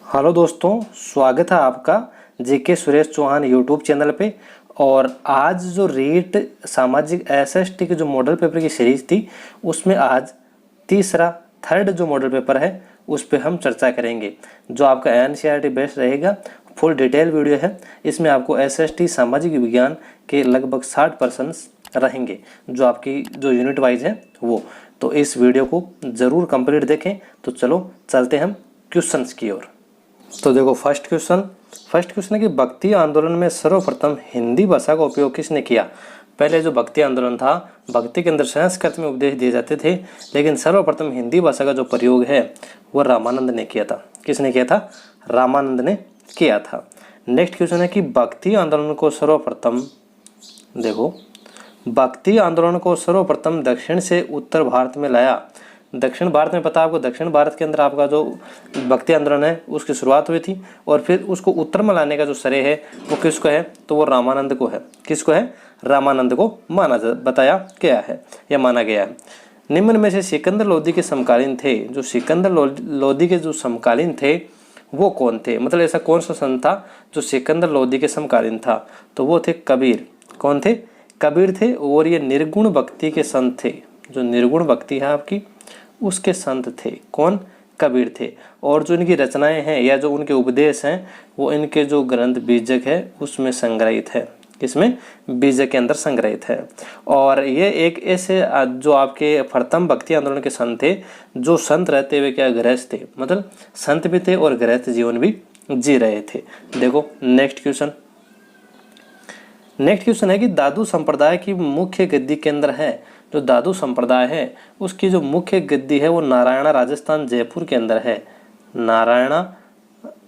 Hello दोस्तों, स्वागत है आपका जेके सुरेश चौहान यूट्यूब चैनल पे। और आज जो रीट सामाजिक एसएसटी के जो मॉडल पेपर की सीरीज थी उसमें आज थर्ड जो मॉडल पेपर है उस पे हम चर्चा करेंगे, जो आपका एनसीईआरटी बेस्ड रहेगा। फुल डिटेल वीडियो है, इसमें आपको एसएसटी सामाजिक विज्ञान के लगभग 60% रहेंगे, जो आपकी जो यूनिट वाइज है वो। तो इस वीडियो को ज़रूर कंप्लीट देखें। तो चलो चलते हम क्वेश्चंस की ओर। तो देखो फर्स्ट क्वेश्चन है कि भक्ति आंदोलन में सर्वप्रथम हिंदी भाषा का उपयोग किसने किया। पहले जो भक्ति आंदोलन था, भक्ति के अंदर संस्कृत में उपदेश दिए जाते थे, लेकिन सर्वप्रथम हिंदी भाषा का जो प्रयोग है वो रामानंद ने किया था। किसने किया था? रामानंद ने किया था। नेक्स्ट क्वेश्चन है कि भक्ति आंदोलन को सर्वप्रथम दक्षिण से उत्तर भारत में लाया। दक्षिण भारत में पता आपको, दक्षिण भारत के अंदर आपका जो भक्ति आंदोलन है उसकी शुरुआत हुई थी, और फिर उसको उत्तर में लाने का जो श्रेय है वो किसको है? तो वो रामानंद को है। किसको है? रामानंद को बताया गया है या माना गया है। निम्न में से सिकंदर लोदी के समकालीन थे, जो सिकंदर लोदी के जो समकालीन थे वो कौन थे? मतलब ऐसा कौन सा संत था जो सिकंदर लोदी के समकालीन था? तो वो थे कबीर। कौन थे? कबीर थे। और ये निर्गुण भक्ति के संत थे। जो निर्गुण भक्ति है आपकी उसके संत थे। कौन? कबीर थे। और जो इनकी रचनाएं हैं या जो उनके उपदेश हैं वो इनके जो ग्रंथ बीजक है उसमें संग्रहित है। किसमें? बीजक के अंदर संग्रहित है। और ये एक ऐसे जो आपके प्रथम भक्ति आंदोलन के संत थे, जो संत रहते हुए क्या गृहस्थ थे, मतलब संत भी थे और गृहस्थ जीवन भी जी रहे थे। देखो नेक्स्ट क्वेश्चन है कि दादू संप्रदाय की मुख्य गद्दी के अंदर है। जो दादू संप्रदाय है उसकी जो मुख्य गद्दी है वो नारायणा राजस्थान जयपुर के अंदर है। नारायणा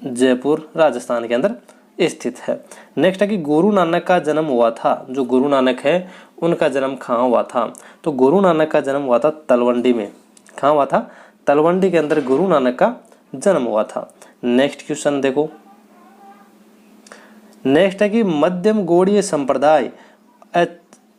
जयपुर राजस्थान के अंदर स्थित है। नेक्स्ट है कि गुरु नानक का जन्म हुआ था। जो गुरु नानक है उनका जन्म कहाँ हुआ था? तो गुरु नानक का जन्म हुआ था तलवंडी में। कहाँ हुआ था? तलवंडी के अंदर गुरु नानक का जन्म हुआ था। नेक्स्ट क्वेश्चन देखो। नेक्स्ट है कि मध्यम गौड़ीय संप्रदाय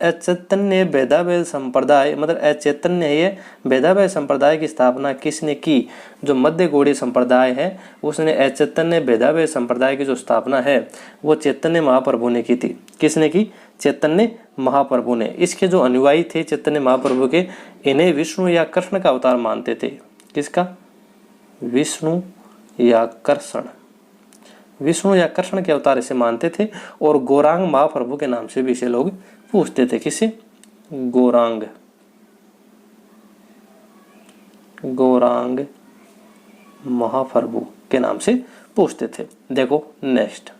अचैतन्य भेदाभेद संप्रदाय, मतलब अचैतन्य है ये भेदाभेद संप्रदाय की स्थापना किसने की? जो मध्य गौड़ीय संप्रदाय है उसने अचैतन्य भेदाभेद संप्रदाय की जो स्थापना है वो चैतन्य महाप्रभु ने की थी। किसने की? चैतन्य महाप्रभु ने। इसके जो अनुयायी थे चैतन्य महाप्रभु के, इन्हें विष्णु या कृष्ण का अवतार मानते थे। किसका? विष्णु या कृष्ण। विष्णु या कृष्ण के अवतार इसे मानते थे। और गौरांग महाप्रभु के नाम से भी इसे लोग पूछते थे। किसे? गौरांग महाप्रभु के नाम से पूछते थे। देखो नेक्स्ट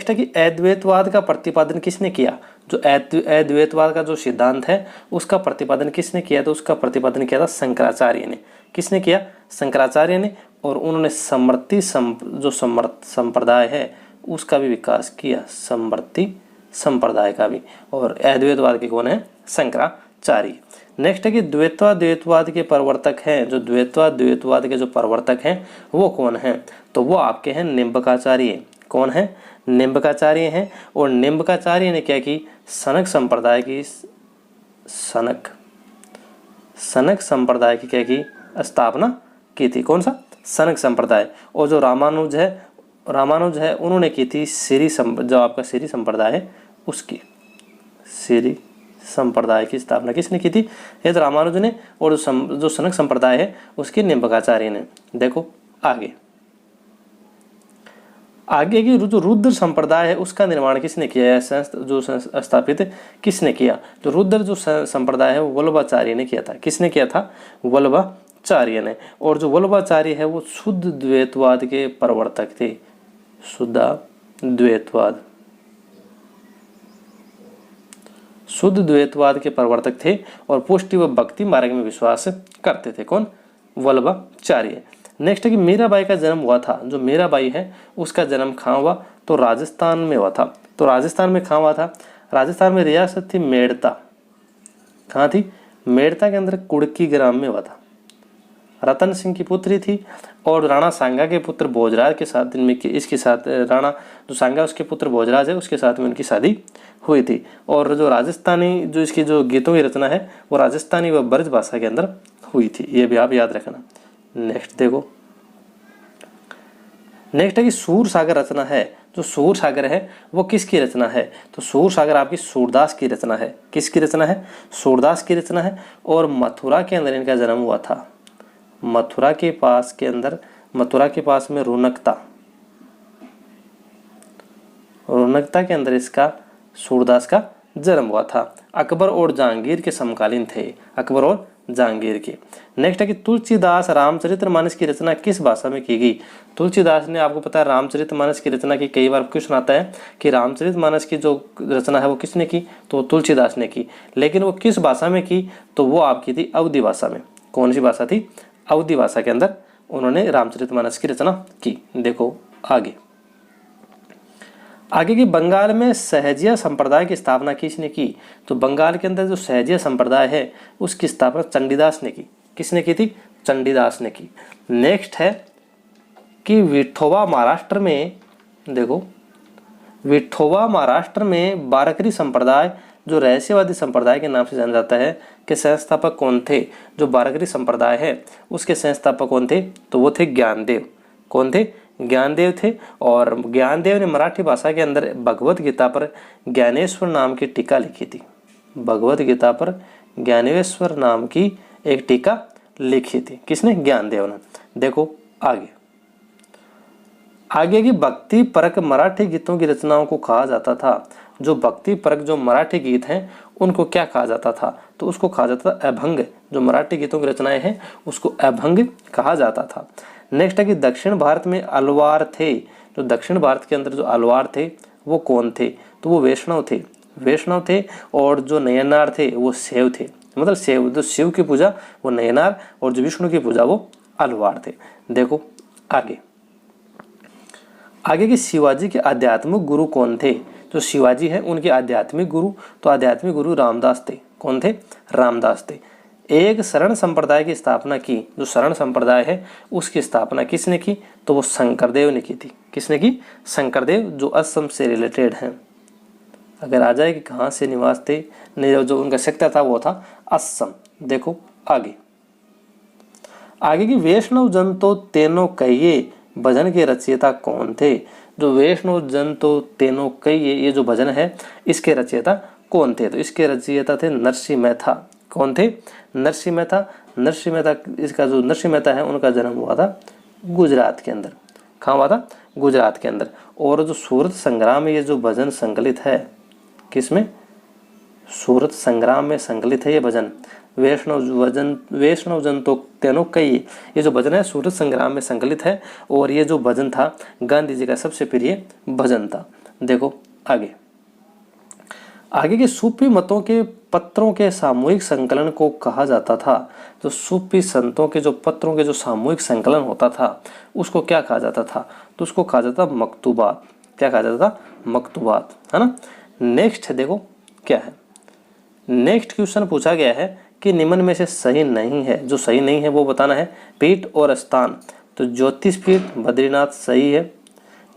है कि अद्वैतवाद का प्रतिपादन किसने किया? जो अद्वैतवाद का जो सिद्धांत है उसका प्रतिपादन किसने किया? तो उसका प्रतिपादन किया था शंकराचार्य ने। किसने किया? शंकराचार्य ने। और उन्होंने समवर्ती जो संप्रदाय है उसका भी विकास किया, समवर्ती संप्रदाय का भी। और अद्वैतवाद के कौन है? शंकराचार्य। नेक्स्ट है कि द्वैतवाद के प्रवर्तक हैं। जो द्वैतवाद के जो प्रवर्तक हैं वो कौन हैं? तो वो आपके हैं निम्बकाचार्य। कौन है? निम्बकाचार्य हैं। और निम्बकाचार्य ने क्या की? सनक संप्रदाय की क्या की? स्थापना की थी। कौन सा? सनक संप्रदाय। और जो रामानुज है उन्होंने की थी जो आपका श्री संप्रदाय है उसकी, श्री संप्रदाय की स्थापना किसने की थी? ये तो रामानुज ने। और जो सनक संप्रदाय है उसके निम्बकाचार्य ने। देखो आगे की जो रुद्र संप्रदाय है उसका निर्माण किसने किया? जो स्थापित किसने किया? तो रुद्र जो संप्रदाय है वो वल्लभाचार्य ने किया था। किसने किया था? वल्लभाचार्य ने। और जो वल्लभाचार्य है वो शुद्ध द्वैतवाद के प्रवर्तक थे। शुद्ध द्वैतवाद के प्रवर्तक थे और पुष्टि व भक्ति मार्ग में विश्वास करते थे। कौन? वल्लभाचार्य। नेक्स्ट है कि मीराबाई का जन्म हुआ था। जो मीराबाई है उसका जन्म कहाँ हुआ? तो राजस्थान में हुआ था। तो राजस्थान में कहाँ हुआ था? राजस्थान में रियासत थी मेड़ता। कहाँ थी? मेड़ता के अंदर कुड़की ग्राम में हुआ था। रतन सिंह की पुत्री थी और राणा सांगा के पुत्र भोजराज के साथ इसके साथ राणा जो सांगा उसके पुत्र भोजराज है उसके साथ में उनकी शादी हुई थी। और जो राजस्थानी जो इसकी जो गीतों की रचना है वो राजस्थानी व ब्रज भाषा के अंदर हुई थी। ये भी आप याद रखना। नेक्स्ट देखो नेक्स्ट है कि सूर सागर रचना है, जो सूर सागर है वो किसकी रचना है? तो सूर सागर आपकी सूरदास की रचना है। किसकी रचना है? सूरदास की रचना है। और मथुरा के अंदर इनका जन्म हुआ था। मथुरा के पास में रोनकता के अंदर इसका सूरदास का जन्म हुआ था। अकबर और जहांगीर के समकालीन थे, अकबर और जहांगीर के। नेक्स्ट है कि तुलसीदास रामचरितमानस की रचना किस भाषा में की गई? तुलसीदास ने, आपको पता है, रामचरितमानस की रचना की। कई बार क्वेश्चन आता है कि रामचरितमानस की जो रचना है वो किसने की? तो तुलसीदास ने की। लेकिन वो किस भाषा में की? तो वो आपकी थी अवधी भाषा में। कौन सी भाषा थी? अवधी भाषा के अंदर उन्होंने रामचरितमानस की रचना की। देखो आगे की बंगाल में सहजिया संप्रदाय की स्थापना किसने की? तो बंगाल के अंदर जो सहजिया संप्रदाय है उसकी स्थापना चंडीदास ने की। किसने की थी? चंडीदास ने की। नेक्स्ट है कि विठोबा महाराष्ट्र में, देखो विठोबा महाराष्ट्र में बारकरी संप्रदाय, जो रहस्यवादी संप्रदाय के नाम से जाना जाता है, के संस्थापक कौन थे? जो बारकरी संप्रदाय है उसके संस्थापक कौन थे? तो वो थे ज्ञानदेव। कौन थे? ज्ञानदेव थे। और ज्ञानदेव ने मराठी भाषा के अंदर भगवत गीता पर ज्ञानेश्वर नाम की टीका लिखी थी। भगवत गीता पर ज्ञानेश्वर नाम की एक टीका लिखी थी। किसने? ज्ञानदेव ने। देखो आगे की भक्ति परक मराठी गीतों की रचनाओं को कहा जाता था। जो भक्ति परक जो मराठी गीत हैं उनको क्या कहा जाता था? तो उसको कहा जाता था अभंग। जो मराठी गीतों की रचनाएं हैं उसको अभंग कहा जाता था। नेक्स्ट है कि दक्षिण भारत में अलवार थे। जो दक्षिण भारत के अंदर जो अलवार थे वो कौन थे? तो वो वैष्णव थे। और जो नयनार थे वो शैव थे। मतलब जो शिव की पूजा वो नयनार और जो विष्णु की पूजा वो अलवार थे। देखो आगे की शिवाजी के आध्यात्मिक गुरु कौन थे? जो शिवाजी हैं उनके आध्यात्मिक गुरु रामदास थे। कौन थे? रामदास थे। एक शरण संप्रदाय की स्थापना की। जो शरण संप्रदाय है उसकी स्थापना किसने की? तो वो शंकरदेव ने की थी। किसने की? शंकरदेव, जो असम से रिलेटेड हैं। अगर आ जाए कि कहाँ से निवास थे, नहीं, जो उनका सेक्टर था वो था असम। देखो आगे की वैष्णव जन तो तेनो कहिए भजन के रचयिता कौन थे? जो वैष्णव जन तो तेनो कहिए ये जो भजन है इसके रचयिता कौन थे? तो इसके रचयिता थे नरसिंह मेहता। कौन थे? नरसिंह मेहता। इसका जो नरसिंह मेहता है उनका जन्म हुआ था गुजरात के अंदर। कहाँ हुआ था? गुजरात के अंदर। और जो सूरत संग्राम में ये जो भजन संकलित है, किसमें? सूरत संग्राम में संकलित है ये भजन। वैष्णव जन तो तेनो कहिए ये जो भजन है सूरत संग्राम में संकलित है। और ये जो भजन था गांधी जी का सबसे प्रिय भजन था। देखो आगे के सूफी मतों के पत्रों के सामूहिक संकलन को कहा जाता था। जो सूफी संतों के जो पत्रों के जो सामूहिक संकलन होता था उसको क्या कहा जाता था? तो उसको कहा जाता मकतूबात। क्या कहा जाता था? मकतूबात, है ना। नेक्स्ट देखो क्या है। नेक्स्ट क्वेश्चन पूछा गया है कि निम्न में से सही नहीं है। जो सही नहीं है वो बताना है। पीठ और स्थान, तो ज्योतिष पीठ बद्रीनाथ सही है।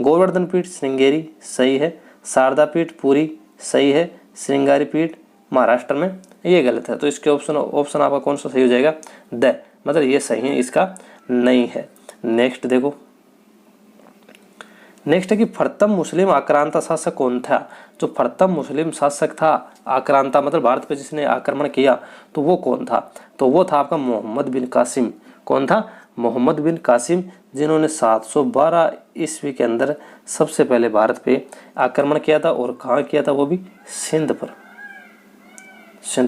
गोवर्धन पीठ श्रृंगेरी सही है। शारदा पीठ पुरी सही है। श्रृंगारी पीठ महाराष्ट्र में ये गलत है। तो इसके ऑप्शन आपका कौन सा सही हो जाएगा? द, मतलब ये सही है, इसका नहीं है। नेक्स्ट देखो, नेक्स्ट है कि प्रथम मुस्लिम आक्रांता शासक कौन था? जो प्रथम मुस्लिम शासक था आक्रांता मतलब भारत पे जिसने आक्रमण किया, तो वो कौन था? तो वो था आपका मोहम्मद बिन कासिम। कौन था? मोहम्मद बिन कासिम, जिन्होंने 712 ईस्वी के अंदर सबसे पहले भारत पे आक्रमण किया था। और कहाँ किया था? वो भी सिंध पर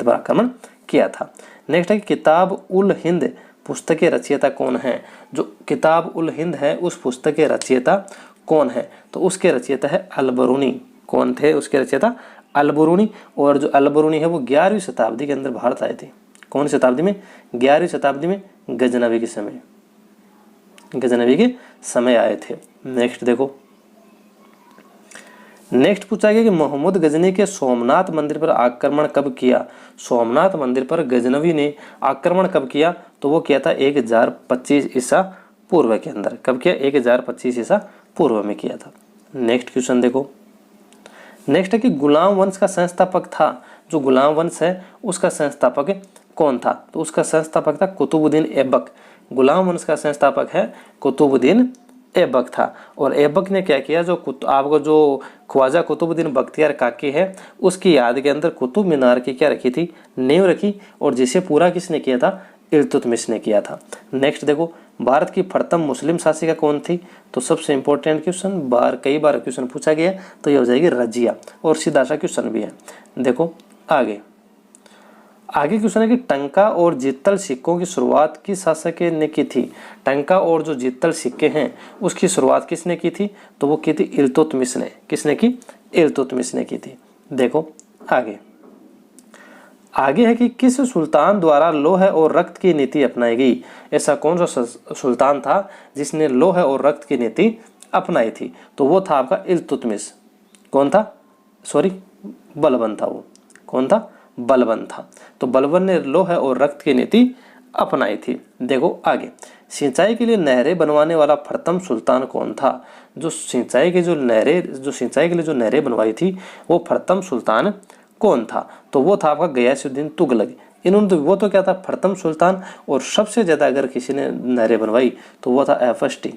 आक्रमण किया था। नेक्स्ट है कि किताब उल हिंद पुस्तक के रचयिता कौन है? जो किताब उल हिंद है उस पुस्तक के रचयिता कौन है? तो उसके रचयिता है अलबरूनी। कौन थे उसके रचयिता? अलबरूनी। और जो अलबरूनी है वो 11वीं शताब्दी के अंदर भारत आए थे। कौन सी शताब्दी में? 11वीं शताब्दी में, गजनवी के समय आए थे। नेक्स्ट देखो, नेक्स्ट पूछा गया कि मोहम्मद गजनी के सोमनाथ मंदिर पर आक्रमण कब किया? सोमनाथ मंदिर पर गजनवी ने आक्रमण कब किया? तो वो किया था 1025 ईसा पूर्व के अंदर। कब किया? 1025 ईसा पूर्व में किया था। नेक्स्ट क्वेश्चन देखो, नेक्स्ट है कि गुलाम वंश का संस्थापक था। जो गुलाम वंश है उसका संस्थापक कौन था? तो उसका संस्थापक था कुतुबुद्दीन ऐबक। गुलाम वंश का संस्थापक है कुतुबुद्दीन ऐबक था। और ऐबक ने क्या किया, जो आपको जो ख्वाजा कुतुबुद्दीन बख्तियार काकी है उसकी याद के अंदर कुतुब मीनार की क्या रखी थी, नींव रखी, और जिसे पूरा किसने किया था, इल्तुतमिश ने किया था। नेक्स्ट देखो, भारत की प्रथम मुस्लिम शासिका कौन थी, तो सबसे इंपॉर्टेंट क्वेश्चन, कई बार क्वेश्चन पूछा गया, तो ये हो जाएगी रजिया, और सीधा सा क्वेश्चन भी है। देखो आगे क्वेश्चन है कि टंका और जित्तल सिक्कों की शुरुआत किस शासक ने की थी। टंका और जो जित्तल सिक्के हैं उसकी शुरुआत किसने की थी, तो वो की थी इल्तुतमिश ने। किसने की, इल्तुतमिश ने की थी। देखो आगे है कि किस सुल्तान द्वारा लौह और रक्त की नीति अपनाई गई। ऐसा कौन सा सुल्तान था जिसने लौह और रक्त की नीति अपनाई थी, तो वो था आपका इल्तुतमिश। कौन था, सॉरी बलबन था। वो कौन था, बलबन था। तो बलबन ने लौह और रक्त की नीति अपनाई थी। देखो आगे, सिंचाई के लिए नहरें बनवाने वाला प्रथम सुल्तान कौन था। जो सिंचाई के लिए जो नहरें बनवाई थी वो प्रथम सुल्तान कौन था, तो वो था आपका गयासुद्दीन तुगलक। इन्होंने वो तो क्या था, प्रथम सुल्तान, और सबसे ज्यादा अगर किसी ने नहरें बनवाई तो वो था एफएसटी,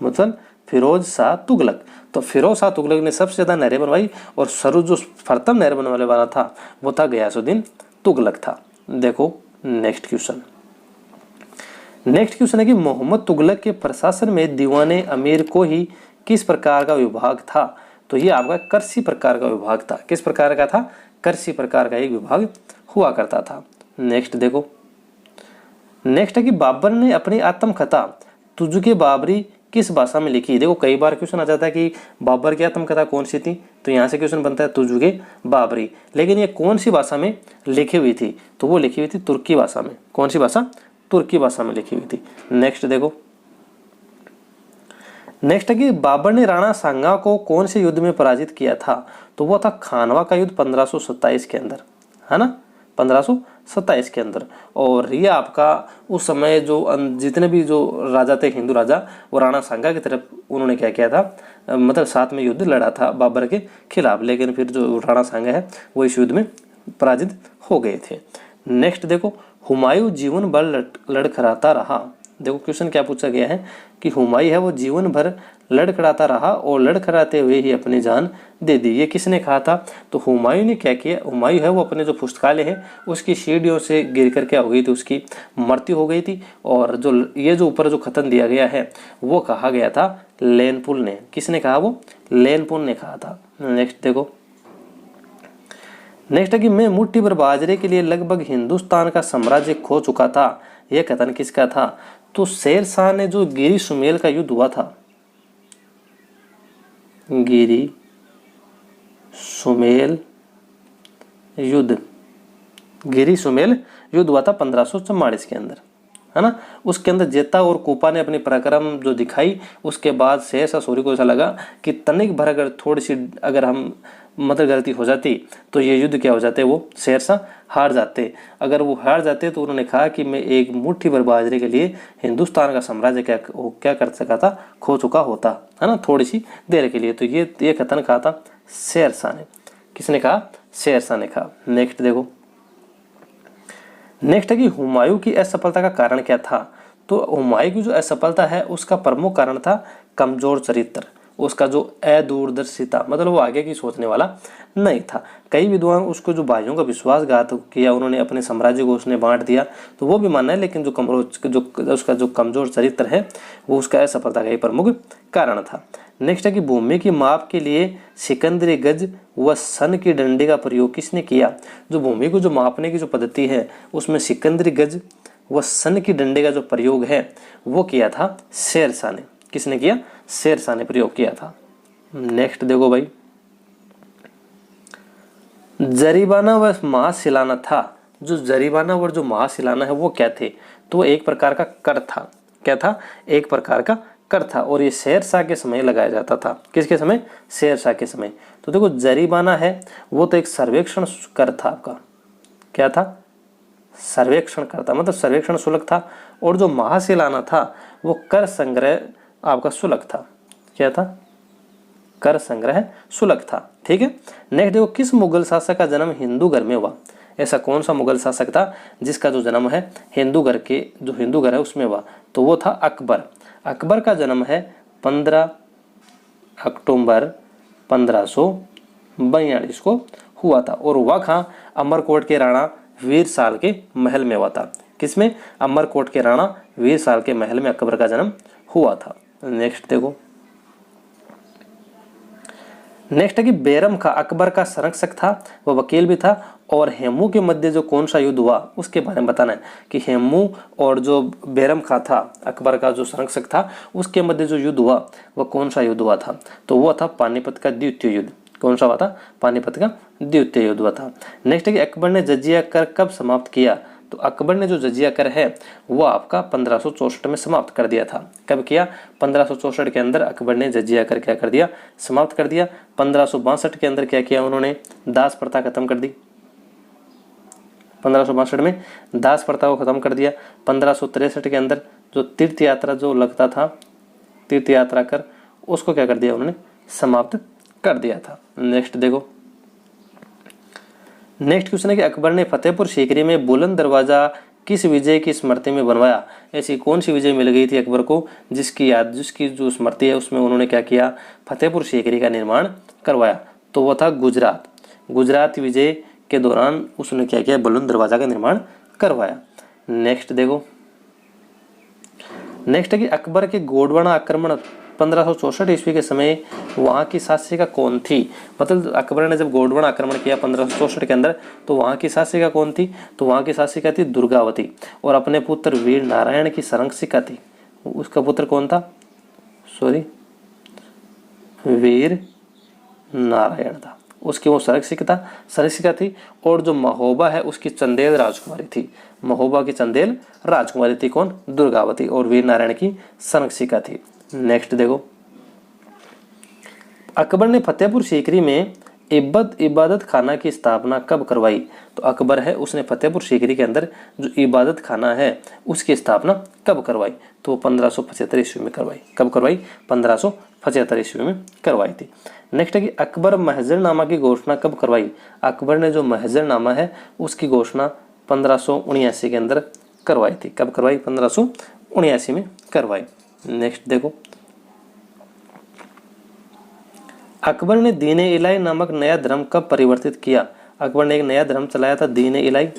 मतलब फिरोज शाह तुगलक। तो फिरोज शाह तुगलक ने सबसे ज्यादा नहरें बनवाई, और जो प्रथम नहर बनवाने वाला था वो था गयासुद्दीन तुगलक था। देखो नेक्स्ट क्वेश्चन है कि मोहम्मद तुगलक के प्रशासन में दीवाने अमीर को ही किस प्रकार का विभाग था, तो ये आपका करसी प्रकार का विभाग था। किस प्रकार का था, करसी प्रकार का एक विभाग हुआ करता था। नेक्स्ट है कि बाबर ने अपनी आत्मकथा तुझके बाबरी किस भाषा में लिखी। देखो कई बार क्वेश्चन आ जाता है कि बाबर की आत्मकथा कौन सी थी, तो यहाँ से क्वेश्चन बनता है तुझके बाबरी, लेकिन ये कौन सी भाषा में लिखी हुई थी, तो वो लिखी हुई थी तुर्की भाषा में। कौन सी भाषा, तुर्की भाषा में लिखी हुई थी। नेक्स्ट है कि बाबर ने राणा सांगा को कौन से युद्ध में पराजित किया था, तो वो था खानवा का युद्ध 1527 के अंदर, है ना, 1527 के अंदर। और ये आपका उस समय जो जितने भी जो राजा थे, हिंदू राजा, वो राणा सांगा की तरफ उन्होंने क्या किया था, मतलब साथ में युद्ध लड़ा था बाबर के खिलाफ, लेकिन फिर जो राणा सांगा है वो इस युद्ध में पराजित हो गए थे। नेक्स्ट देखो, हुमायूं जीवन भर लड़खड़ाता रहा। देखो क्वेश्चन क्या पूछा गया है कि हुमायूं है वो जीवन भर लड़खड़ाता रहा और लड़खड़ाते हुए ही अपनी जान दे दी। ये किसने कहा था, तो हुमायूं ने क्या किया, हुमायूं है वो अपने जो पुस्तकालय है उसकी सीढ़ियों से गिर कर क्या हो गई थी, उसकी मृत्यु हो गई थी। और जो ये जो ऊपर जो खतन दिया गया है वो कहा गया था लेनपुल ने। किसने कहा, वो लेनपुल ने कहा था। नेक्स्ट है कि मैं मुट्ठी भर बाजरे के लिए लगभग हिंदुस्तान का साम्राज्य खो चुका था। यह कथन किसका था, तो शेर शाह ने जो गिरी सुमेल का युद्ध हुआ था, गिरी सुमेल युद्ध हुआ था 1544 के अंदर, है ना। उसके अंदर जेता और कोपा ने अपनी पराक्रम जो दिखाई, उसके बाद शेर शाह सूरी को ऐसा लगा कि तनिक भर अगर थोड़ी सी अगर हम मतलब गलती हो जाती तो ये युद्ध क्या हो जाते, वो शेर शाह हार जाते। अगर वो हार जाते तो उन्होंने कहा कि मैं एक मुट्ठी भर बाजरे के लिए हिंदुस्तान का साम्राज्य क्या कर सका था, खो चुका होता, है ना, थोड़ी सी देर के लिए। तो ये कथन कहा था शेर शाह ने। किसने कहा, शेर शाह ने कहा। नेक्स्ट है कि हुमायूं की असफलता का कारण क्या था, तो हुमायूं की जो असफलता है उसका प्रमुख कारण था कमजोर चरित्र, उसका जो अदूरदर्शिता, मतलब वो आगे की सोचने वाला नहीं था। कई विद्वान उसको जो भाइयों का विश्वासघात किया, उन्होंने अपने साम्राज्य को उसने बांट दिया, तो वो भी मानना है, लेकिन उसका जो कमजोर चरित्र है वो उसका असफलता का ही प्रमुख कारण था। नेक्स्ट है कि भूमि की माप के लिए सिकंदरी गज व सन की डंडे का प्रयोग किसने किया। जो भूमि को जो मापने की जो पद्धति है उसमें सिकंदरी गज व सन की डंडे का जो प्रयोग है वो किया था शेर शाह ने। किसने किया, शेर शाह ने प्रयोग किया था। नेक्स्ट देखो भाई, जरीबाना व महाशिलाना था। जो जरीबाना और जो महाशिलाना है वो क्या थे, तो एक प्रकार का कर था। क्या था, एक प्रकार का कर था, और ये शेर शाह के समय लगाया जाता था। किसके समय, शेर शाह के समय। तो देखो जरीबाना है वो तो एक सर्वेक्षण कर था आपका, क्या था, सर्वेक्षण कर था, मतलब सर्वेक्षण शुल्क था। और जो महाशिलाना था वो कर संग्रह आपका शुल्क था। क्या था, कर संग्रह शुल्क था। ठीक है। नेक्स्ट देखो, किस मुगल शासक का जन्म हिंदू घर में हुआ। ऐसा कौन सा मुगल शासक था जिसका जो जन्म है हिंदू घर है उसमें हुआ, तो वो था अकबर। अकबर का जन्म है 15 अक्टूबर 1542 को हुआ था और वह कहाँ, अमरकोट के राणा वीर साल के महल में हुआ था। किसमें, अमरकोट के राणा वीर साल के महल में अकबर का जन्म हुआ था। नेक्स्ट देखो, नेक्स्ट है कि बैरम खां अकबर का संरक्षक था, वह वकील भी था और हेमू के मध्य जो कौन सा युद्ध हुआ उसके बारे में बताना है कि हेमू और जो बैरम खां था अकबर का जो संरक्षक था उसके मध्य जो युद्ध हुआ वह कौन सा युद्ध हुआ था, तो वह था पानीपत का द्वितीय युद्ध। कौन सा हुआ था, पानीपत का द्वितीय युद्ध हुआ था। नेक्स्ट है कि अकबर ने जजिया कर कब समाप्त किया, तो अकबर ने जो जजिया कर है वो आपका 1564 में समाप्त कर दिया था। कब किया, 1564 के अंदर अकबर ने जजिया कर क्या कर दिया, समाप्त कर दिया। 1562 के अंदर क्या किया उन्होंने, दास प्रथा खत्म कर दी। 1562 में दास प्रथा को खत्म कर दिया। 1563 के अंदर जो तीर्थ यात्रा जो लगता था, तीर्थ यात्रा कर, उसको क्या कर दिया उन्होंने, समाप्त कर दिया था। नेक्स्ट देखो, नेक्स्ट क्वेश्चन है कि अकबर ने फतेहपुर सीकरी में बुलंद दरवाजा किस विजय की स्मृति में बनवाया। ऐसी कौन सी विजय मिल गई थी अकबर को जिसकी याद, जिसकी जो स्मृति है उसमें उन्होंने क्या किया, फतेहपुर सीकरी का निर्माण करवाया, तो वह था गुजरात। गुजरात विजय के दौरान उसने क्या किया, बुलंद दरवाजा का निर्माण करवाया। नेक्स्ट देखो, नेक्स्ट है कि अकबर के गोंडवाना आक्रमण 1564 ईस्वी के समय वहाँ की शासिका कौन थी। मतलब अकबर ने जब गोंडवाना आक्रमण किया 1564 के अंदर तो वहाँ की शासिका कौन थी, तो वहाँ की शासिका थी दुर्गावती और अपने पुत्र वीर नारायण की संरक्षिका थी। उसका पुत्र कौन था, वीर नारायण था, उसकी वो संरक्षिका थी। और जो महोबा है उसकी चंदेल राजकुमारी थी, महोबा की चंदेल राजकुमारी थी कौन, दुर्गावती, और वीर नारायण की संरक्षिका थी। नेक्स्ट देखो, अकबर ने फतेहपुर सीकरी में इबादत खाना की स्थापना कब करवाई, तो अकबर है उसने फतेहपुर सीकरी के अंदर जो इबादत खाना है उसकी स्थापना कब करवाई, तो 1575 ईस्वी में करवाई। कब करवाई, 1575 ईस्वी में करवाई थी। नेक्स्ट है कि अकबर महजरनामा की घोषणा कब करवाई। अकबर ने जो महजरनामा है उसकी घोषणा 1579 के अंदर करवाई थी। कब करवाई, 1579 में करवाई। नेक्स्ट देखो, अकबर ने दीन-ए इलाही नामक नया धर्म कब परिवर्तित किया। अकबर ने एक नया धर्म चलाया था दीन-ए इलाही,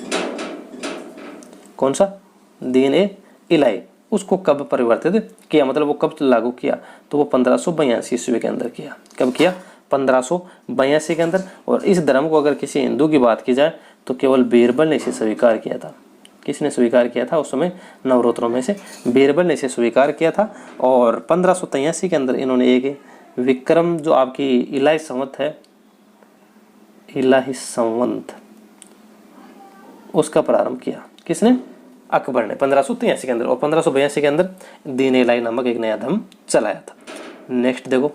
कौन सा, दीन-ए इलाही, उसको कब परिवर्तित किया, मतलब वो कब लागू किया, तो वो 1582 ईस्वी के अंदर किया। कब किया, 1582 के अंदर। और इस धर्म को अगर किसी हिंदू की बात की जाए तो केवल बीरबल ने इसे स्वीकार किया था। किसने स्वीकार किया था, उस समय नवरत्नों में से बीरबल ने इसे स्वीकार किया था। और 1583 के अंदर इन्होंने एक विक्रम जो आपकी इलाही संवत है, इलाही संवत, उसका प्रारंभ किया। किसने, अकबर ने 1583 के अंदर। और 1582 के अंदर दीन इलाही नामक एक नया धर्म चलाया था। नेक्स्ट देखो,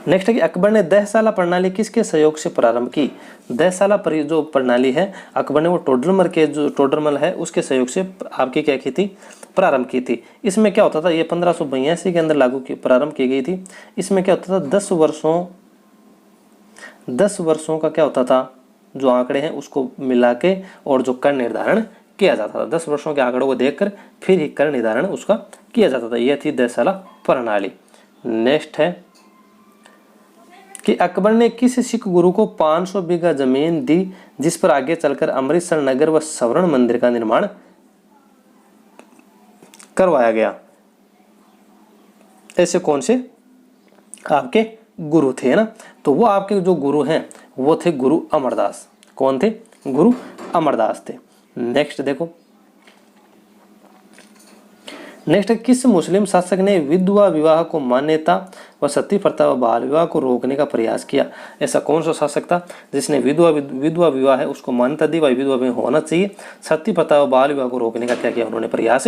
नेक्स्ट है कि अकबर ने दहसाला प्रणाली किसके सहयोग से प्रारंभ की। दहसाला जो प्रणाली है अकबर ने वो टोडरमल के जो टोडरमल है उसके सहयोग से आपकी क्या की थी, प्रारंभ की थी। इसमें क्या होता था, ये 1582 के अंदर प्रारंभ की गई थी। इसमें क्या होता था, 10 वर्षों का क्या होता था, जो आंकड़े हैं उसको मिला के और जो कर निर्धारण किया जाता था। 10 वर्षों के आंकड़ों को देखकर फिर ही कर निर्धारण उसका किया जाता था। यह थी दहसाला प्रणाली। नेक्स्ट है कि अकबर ने किस सिख गुरु को 500 बीघा जमीन दी जिस पर आगे चलकर अमृतसर नगर व स्वर्ण मंदिर का निर्माण करवाया गया। ऐसे कौन से आपके गुरु थे ना, तो वो आपके जो गुरु हैं वो थे गुरु अमरदास। कौन थे, गुरु अमरदास थे। नेक्स्ट देखो, नेक्स्ट किस मुस्लिम शासक ने विधवा विवाह को मान्यता व सती प्रथा व बाल विवाह को रोकने का प्रयास किया। ऐसा कौन सा शासक था जिसने विधवा विवाह है उसको मान्यता दी, वही विधवा विवाह होना चाहिए, सती प्रथा व बाल विवाह को रोकने का क्या किया उन्होंने, प्रयास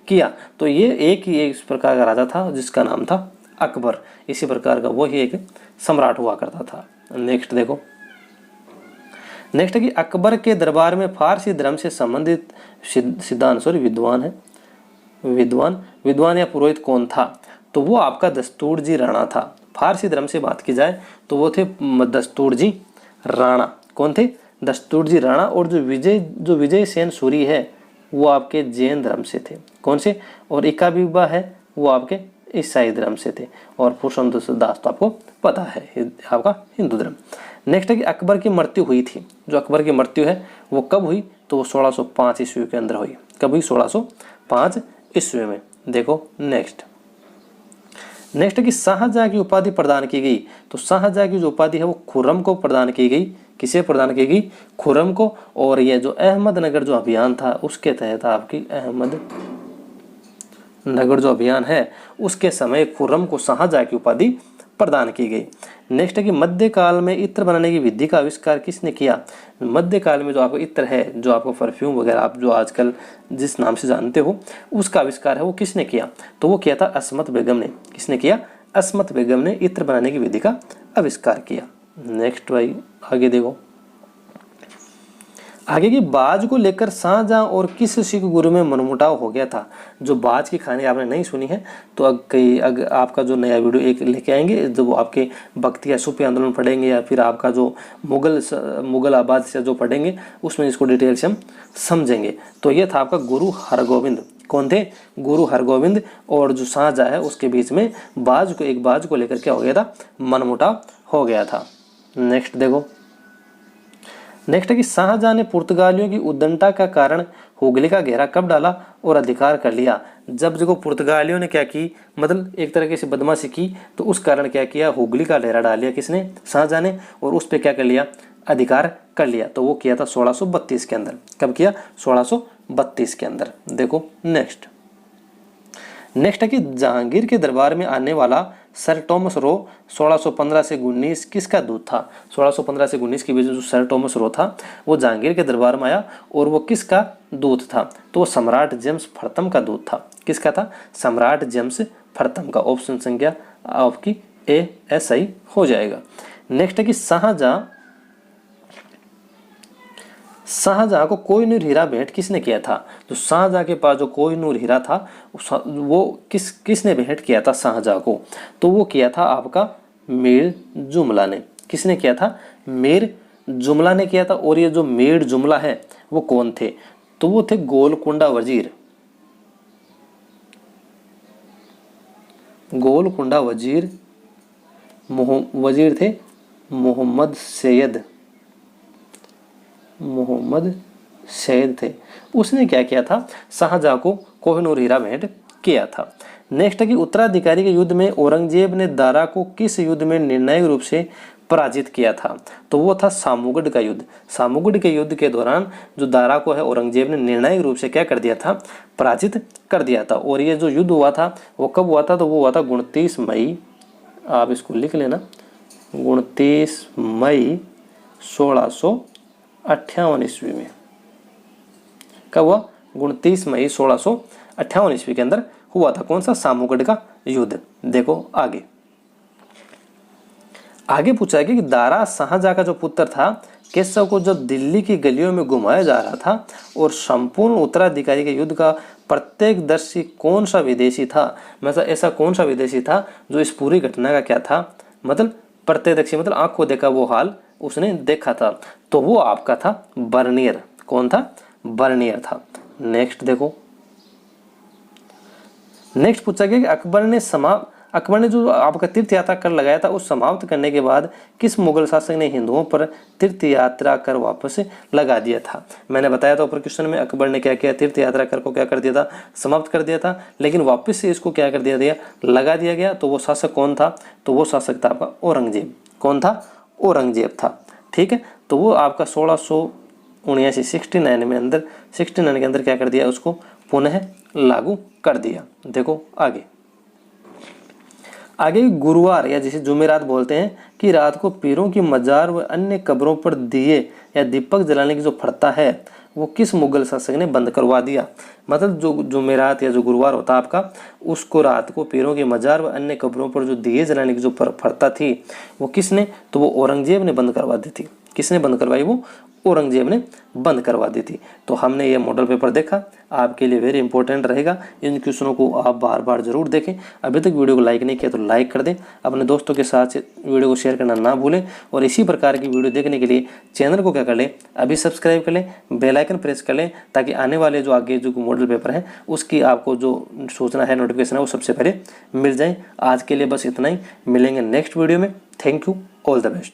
किया। तो ये एक ही इस प्रकार का राजा था जिसका नाम था अकबर। इसी प्रकार का वो ही एक सम्राट हुआ करता था। नेक्स्ट देखो, नेक्स्ट है कि अकबर के दरबार में फारसी धर्म से संबंधित विद्वान या पुरोहित कौन था, तो वो आपका दस्तूरजी राणा था। फारसी धर्म से बात की जाए तो वो थे दस्तूरजी राणा। कौन थे, दस्तूरजी राणा। और जो विजय सेन सूरी है, वो आपके जैन धर्म से थे। कौन से? और इक्का बीबा है वो आपके ईसाई धर्म से थे। और पुरुषोत्तम दास तो आपको पता है आपका हिंदू धर्म। नेक्स्ट है कि अकबर की मृत्यु हुई थी। जो अकबर की मृत्यु है वो कब हुई? तो वो 1605 ईस्वी के अंदर हुई। कब हुई? 1605 ईस्वी में। देखो नेक्स्ट है कि शाहजहां की उपाधि प्रदान की गई। तो शाहजहां की जो उपाधि है वो खुर्रम को प्रदान की गई। किसे प्रदान की गई? खुर्रम को। और ये जो अहमदनगर जो अभियान था उसके तहत आपकी अहमदनगर जो अभियान है उसके समय खुर्रम को शाहजहां की उपाधि प्रदान की गई। नेक्स्ट है कि मध्यकाल में इत्र बनाने की विधि का आविष्कार किसने किया? मध्यकाल में जो आपको इत्र है, जो आपको परफ्यूम वगैरह आप जो आजकल जिस नाम से जानते हो, उसका आविष्कार है वो किसने किया? तो वो किया था अस्मत बेगम ने। किसने किया? अस्मत बेगम ने इत्र बनाने की विधि का आविष्कार किया। नेक्स्ट भाई आगे देखो, आगे की बाज को लेकर शाहजहां और किस सिख गुरु में मनमुटाव हो गया था? जो बाज की कहानी आपने नहीं सुनी है तो अगर आपका जो नया वीडियो एक लेके आएंगे, जब वो आपके भक्ति या सूफी आंदोलन पढ़ेंगे या फिर आपका जो मुगल आबाद से जो पढ़ेंगे उसमें इसको डिटेल से हम समझेंगे। तो ये था आपका गुरु हरगोविंद। कौन थे? गुरु हरगोविंद। और जो शाहजहां है उसके बीच में एक बाज को लेकर क्या हो गया था? मनमुटाव हो गया था। नेक्स्ट देखो, नेक्स्ट है कि शाहजहां ने पुर्तगालियों की उद्दंडता का कारण हुगली का घेरा कब डाला और अधिकार कर लिया? जब देखो पुर्तगालियों ने क्या की, मतलब एक तरीके से बदमाशी की, तो उस कारण क्या किया? हुगली का घेरा डाल लिया। किसने? शाहजहां ने। और उस पर क्या कर लिया? अधिकार कर लिया। तो वो किया था 1632 के अंदर। कब किया? 1632 के अंदर। देखो नेक्स्ट है कि जहांगीर के दरबार में आने वाला सर टॉमस रो 1615 से 19 किसका दूत था? 1615 से 19 के बीच जो सर टॉमस रो था वो जहांगीर के दरबार में आया और वो किसका दूत था? तो वो सम्राट जेम्स प्रथम का दूत था। किसका था? सम्राट जेम्स प्रथम का। ऑप्शन संख्या आपकी ए एस आई हो जाएगा। नेक्स्ट है कि शाहजहां को कोहिनूर हीरा भेंट किसने किया था? तो शाहजहां के पास जो कोहिनूर हीरा था वो किसने भेंट किया था शाहजहां को? तो वो किया था आपका मीर जुमला ने। किसने किया था? मीर जुमला ने किया था। और ये जो मीर जुमला है वो कौन थे? तो वो थे गोलकुंडा वजीर। गोलकुंडा वजीर थे मोहम्मद सैयद थे। उसने क्या किया था? शाहजहां को कोहिनूर हीरा भेंट किया था। नेक्स्ट है कि उत्तराधिकारी के युद्ध में औरंगजेब ने दारा को किस युद्ध में निर्णायक रूप से पराजित किया था? तो वो था सामूगढ़ का युद्ध। सामूगढ़ के युद्ध के दौरान जो दारा को है औरंगजेब ने निर्णायक रूप से क्या कर दिया था? पराजित कर दिया था। और ये जो युद्ध हुआ था वो कब हुआ था? तो वो हुआ था 29 मई, आप इसको लिख लेना, 29 मई 1658 ईस्वी में। कब हुआ? 29 मई 1658 ईस्वी के अंदर हुआ था। कौन सा? सामूगढ़ का युद्ध। देखो आगे पूछा है कि दारा शाहजहां का जो पुत्र था केशव को जब दिल्ली की गलियों में घुमाया जा रहा था और संपूर्ण उत्तराधिकारी के युद्ध का प्रत्यक्षदर्शी कौन सा विदेशी था? मतलब ऐसा कौन सा विदेशी था जो इस पूरी घटना का क्या था? मतलब प्रत्यक्षदर्शी, मतलब आंख को देखा वो हाल उसने देखा था। तो वो आपका था बर्नियर। कौन था? बर्नियर था। नेक्स्ट देखो, नेक्स्ट पूछा गया कि अकबर ने जो आपका तीर्थ यात्रा कर लगाया था उस समाप्त करने के बाद किस मुगल शासक ने हिंदुओं पर तीर्थ यात्रा कर वापस लगा दिया था? मैंने बताया था ऊपर क्वेश्चन में, अकबर ने क्या किया? तीर्थ यात्रा कर को क्या कर दिया था? समाप्त कर दिया था, लेकिन वापस से इसको क्या कर दिया लगा दिया गया। तो वो शासक कौन था? तो वो शासक था आपका औरंगजेब। कौन था? औरंगजेब था। ठीक है, तो वो आपका 1679 69 के अंदर क्या कर दिया? उसको पुनः लागू कर दिया। देखो आगे गुरुवार या जिसे जुमेरात बोलते हैं कि रात को पीरों की मजार व अन्य कब्रों पर दिए या दीपक जलाने की जो प्रथा है वो किस मुगल शासक ने बंद करवा दिया? मतलब जो जुमेरात या जो गुरुवार होता आपका, उसको रात को पीरों की मजार व अन्य कब्रों पर जो दिए जलाने की जो प्रथा थी वो किसने? तो वो औरंगजेब ने बंद करवा दी थी। किसने बंद करवाई? वो औरंगजेब ने बंद करवा दी थी। तो हमने ये मॉडल पेपर देखा, आपके लिए वेरी इंपॉर्टेंट रहेगा। इन क्वेश्चनों को आप बार बार जरूर देखें। अभी तक वीडियो को लाइक नहीं किया तो लाइक कर दें, अपने दोस्तों के साथ वीडियो को शेयर करना ना भूलें। और इसी प्रकार की वीडियो देखने के लिए चैनल को क्या कर लें, अभी सब्सक्राइब कर लें, बेल आइकन प्रेस कर लें, ताकि आने वाले जो आगे जो मॉडल पेपर है उसकी आपको जो सूचना है, नोटिफिकेशन है, वो सबसे पहले मिल जाए। आज के लिए बस इतना ही, मिलेंगे नेक्स्ट वीडियो में। Thank you, all the best.